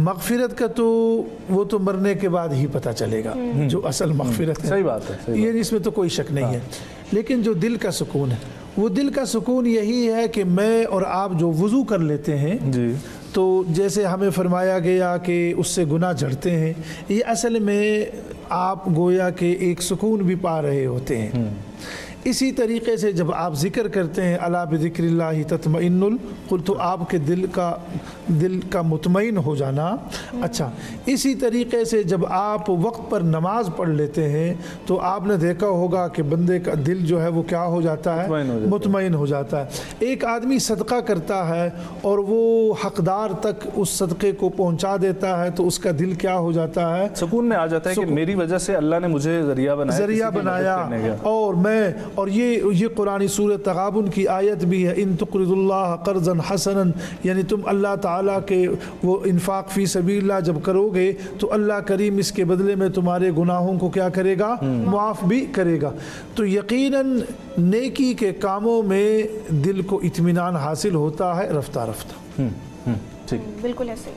مغفرت کا تو وہ تو مرنے کے بعد ہی پتہ چلے گا جو اصل مغفرت ہے. صحیح بات ہے. یہ اس میں تو کوئی شک نہیں ہے. لیکن جو دل کا سکون ہے وہ دل کا سکون یہی ہے کہ میں اور آپ جو وضو کر لیتے ہیں تو جیسے ہمیں فرمایا گیا کہ اس سے گناہ جھڑتے ہیں، یہ اصل میں آپ گویا کہ ایک سکون بھی پا رہے ہوتے ہیں. اسی طریقے سے جب آپ ذکر کرتے ہیں الا بذکر اللہ تطمئن القلوب، تو آپ کے دل کا مطمئن ہو جانا. اچھا، اسی طریقے سے جب آپ وقت پر نماز پڑھ لیتے ہیں تو آپ نے دیکھا ہوگا کہ بندے کا دل جو ہے وہ کیا ہو جاتا ہے؟ مطمئن ہو جاتا ہے. ایک آدمی صدقہ کرتا ہے اور وہ حقدار تک اس صدقے کو پہنچا دیتا ہے تو اس کا دل کیا ہو جاتا ہے؟ سکون میں آ جاتا ہے کہ میری وجہ سے اللہ نے مجھے ذریعہ بنایا. اور یہ قرآن سورہ تغابن کی آیت بھی ہے، ان تقرضوا اللہ قرضا حسنا، یعنی تم اللہ تعالیٰ کے وہ انفاق فی سبیل اللہ جب کرو گے تو اللہ کریم اس کے بدلے میں تمہارے گناہوں کو کیا کرے گا؟ معاف بھی کرے گا. تو یقیناً نیکی کے کاموں میں دل کو اطمینان حاصل ہوتا ہے رفتہ رفتہ. بالکل ایسے ہی.